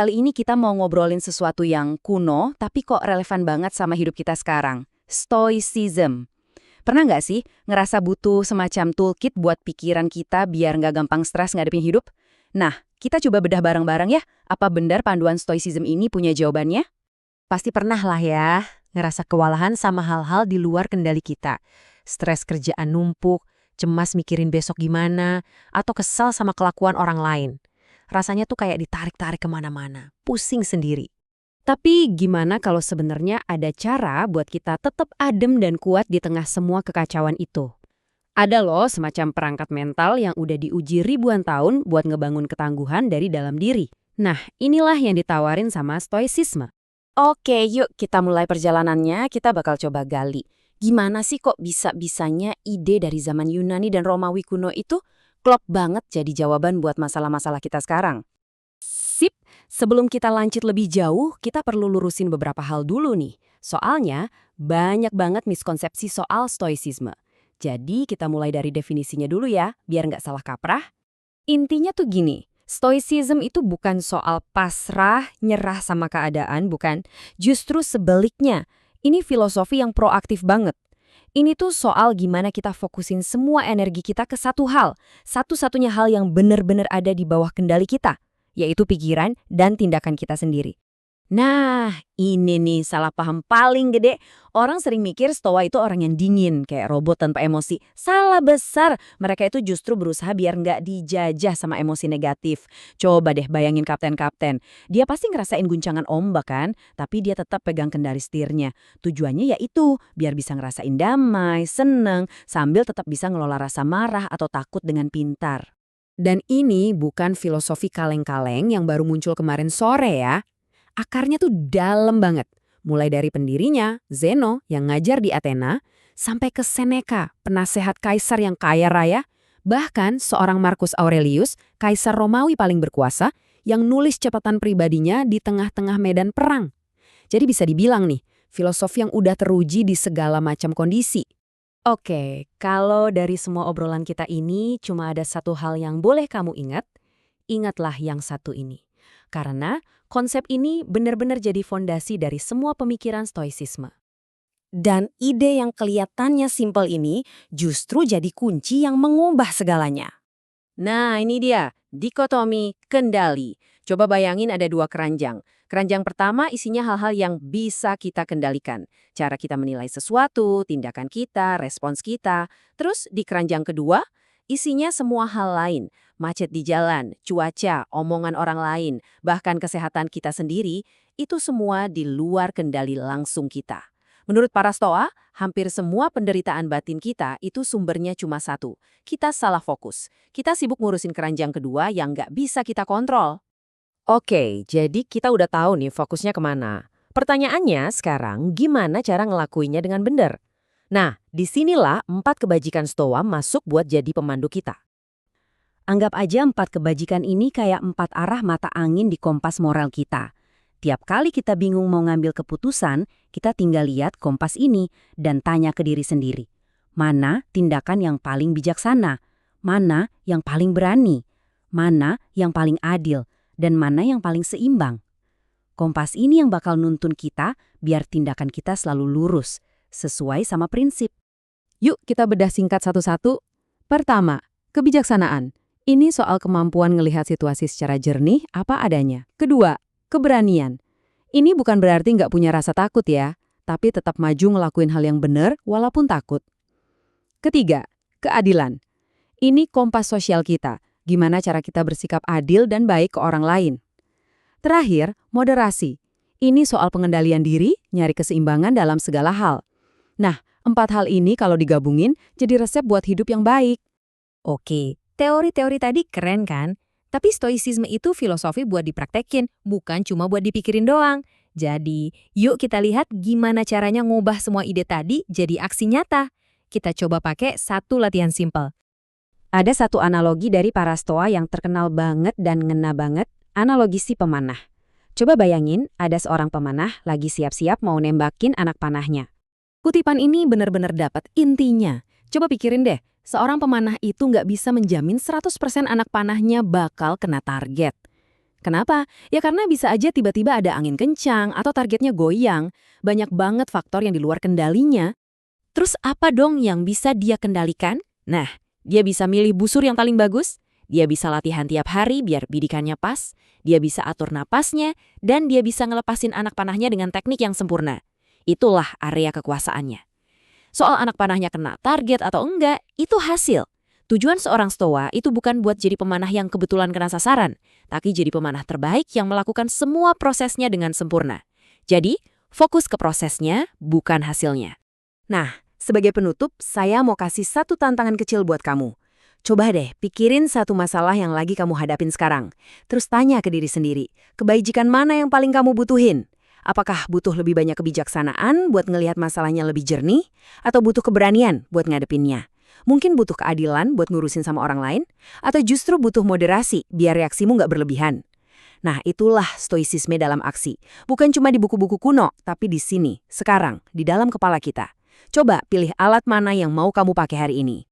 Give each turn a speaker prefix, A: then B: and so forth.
A: kali ini kita mau ngobrolin sesuatu yang kuno, tapi kok relevan banget sama hidup kita sekarang. Stoicism. Pernah nggak sih ngerasa butuh semacam toolkit buat pikiran kita biar nggak gampang stres ngadepin hidup? Nah, kita coba bedah bareng-bareng ya, apa benar panduan Stoicism ini punya jawabannya?
B: Pasti pernah lah ya, ngerasa kewalahan sama hal-hal di luar kendali kita. Stres kerjaan numpuk, cemas mikirin besok gimana, atau kesal sama kelakuan orang lain. Rasanya tuh kayak ditarik-tarik kemana-mana, pusing sendiri.
A: Tapi gimana kalau sebenarnya ada cara buat kita tetap adem dan kuat di tengah semua kekacauan itu? Ada loh semacam perangkat mental yang udah diuji ribuan tahun buat ngebangun ketangguhan dari dalam diri. Nah, inilah yang ditawarin sama Stoicisme. Oke, yuk kita mulai perjalanannya, kita bakal coba gali. Gimana sih kok bisa-bisanya ide dari zaman Yunani dan Romawi kuno itu klop banget jadi jawaban buat masalah-masalah kita sekarang? Sip, sebelum kita lanjut lebih jauh, kita perlu lurusin beberapa hal dulu nih. Soalnya, banyak banget miskonsepsi soal stoicisme. Jadi, kita mulai dari definisinya dulu ya, biar nggak salah kaprah. Intinya tuh gini, stoicism itu bukan soal pasrah, nyerah sama keadaan, bukan. Justru sebaliknya, ini filosofi yang proaktif banget. Ini tuh soal gimana kita fokusin semua energi kita ke satu hal, satu-satunya hal yang benar-benar ada di bawah kendali kita, yaitu pikiran dan tindakan kita sendiri. Nah, ini nih salah paham paling gede. Orang sering mikir stoa itu orang yang dingin, kayak robot tanpa emosi. Salah besar, mereka itu justru berusaha biar nggak dijajah sama emosi negatif. Coba deh bayangin kapten-kapten. Dia pasti ngerasain guncangan ombak kan, tapi dia tetap pegang kendali setirnya. Tujuannya yaitu biar bisa ngerasain damai, seneng, sambil tetap bisa ngelola rasa marah atau takut dengan pintar. Dan ini bukan filosofi kaleng-kaleng yang baru muncul kemarin sore ya. Akarnya tuh dalam banget. Mulai dari pendirinya, Zeno yang ngajar di Athena, sampai ke Seneca, penasehat kaisar yang kaya raya, bahkan seorang Marcus Aurelius, kaisar Romawi paling berkuasa, yang nulis catatan pribadinya di tengah-tengah medan perang. Jadi bisa dibilang nih, filosofi yang udah teruji di segala macam kondisi. Oke, kalau dari semua obrolan kita ini cuma ada satu hal yang boleh kamu ingat, ingatlah yang satu ini. Karena konsep ini benar-benar jadi fondasi dari semua pemikiran stoicisme. Dan ide yang kelihatannya simpel ini justru jadi kunci yang mengubah segalanya. Nah, ini dia, dikotomi kendali. Coba bayangin ada dua keranjang. Keranjang pertama isinya hal-hal yang bisa kita kendalikan. Cara kita menilai sesuatu, tindakan kita, respons kita. Terus di keranjang kedua, isinya semua hal lain. Macet di jalan, cuaca, omongan orang lain, bahkan kesehatan kita sendiri, itu semua di luar kendali langsung kita. Menurut para stoa, hampir semua penderitaan batin kita itu sumbernya cuma satu. Kita salah fokus. Kita sibuk ngurusin keranjang kedua yang nggak bisa kita kontrol. Oke, jadi kita udah tahu nih fokusnya kemana. Pertanyaannya sekarang, gimana cara ngelakuinnya dengan benar? Nah, disinilah 4 kebajikan stoa masuk buat jadi pemandu kita. Anggap aja 4 kebajikan ini kayak 4 arah mata angin di kompas moral kita. Tiap kali kita bingung mau ngambil keputusan, kita tinggal lihat kompas ini dan tanya ke diri sendiri. Mana tindakan yang paling bijaksana? Mana yang paling berani? Mana yang paling adil? Dan mana yang paling seimbang? Kompas ini yang bakal nuntun kita biar tindakan kita selalu lurus, sesuai sama prinsip. Yuk kita bedah singkat satu-satu. Pertama, kebijaksanaan. Ini soal kemampuan ngelihat situasi secara jernih apa adanya. Kedua, keberanian. Ini bukan berarti nggak punya rasa takut ya, tapi tetap maju ngelakuin hal yang benar walaupun takut. Ketiga, keadilan. Ini kompas sosial kita, gimana cara kita bersikap adil dan baik ke orang lain. Terakhir, moderasi. Ini soal pengendalian diri, nyari keseimbangan dalam segala hal. Nah, 4 hal ini kalau digabungin jadi resep buat hidup yang baik. Oke, teori-teori tadi keren kan? Tapi stoicisme itu filosofi buat dipraktekin, bukan cuma buat dipikirin doang. Jadi, yuk kita lihat gimana caranya ngubah semua ide tadi jadi aksi nyata. Kita coba pakai satu latihan simpel. Ada satu analogi dari para stoa yang terkenal banget dan ngena banget, analogi si pemanah. Coba bayangin, ada seorang pemanah lagi siap-siap mau nembakin anak panahnya. Kutipan ini benar-benar dapat intinya. Coba pikirin deh, seorang pemanah itu nggak bisa menjamin 100% anak panahnya bakal kena target. Kenapa? Ya karena bisa aja tiba-tiba ada angin kencang atau targetnya goyang. Banyak banget faktor yang di luar kendalinya.
B: Terus apa dong yang bisa dia kendalikan?
A: Nah, dia bisa milih busur yang paling bagus, dia bisa latihan tiap hari biar bidikannya pas, dia bisa atur napasnya, dan dia bisa ngelepasin anak panahnya dengan teknik yang sempurna. Itulah area kekuasaannya. Soal anak panahnya kena target atau enggak, itu hasil. Tujuan seorang stoa itu bukan buat jadi pemanah yang kebetulan kena sasaran, tapi jadi pemanah terbaik yang melakukan semua prosesnya dengan sempurna. Jadi, fokus ke prosesnya, bukan hasilnya. Nah, sebagai penutup, saya mau kasih satu tantangan kecil buat kamu. Coba deh, pikirin satu masalah yang lagi kamu hadapin sekarang. Terus tanya ke diri sendiri, kebajikan mana yang paling kamu butuhin? Apakah butuh lebih banyak kebijaksanaan buat ngelihat masalahnya lebih jernih? Atau butuh keberanian buat ngadepinnya? Mungkin butuh keadilan buat ngurusin sama orang lain? Atau justru butuh moderasi biar reaksimu nggak berlebihan? Nah, itulah stoisisme dalam aksi. Bukan cuma di buku-buku kuno, tapi di sini, sekarang, di dalam kepala kita. Coba pilih alat mana yang mau kamu pakai hari ini.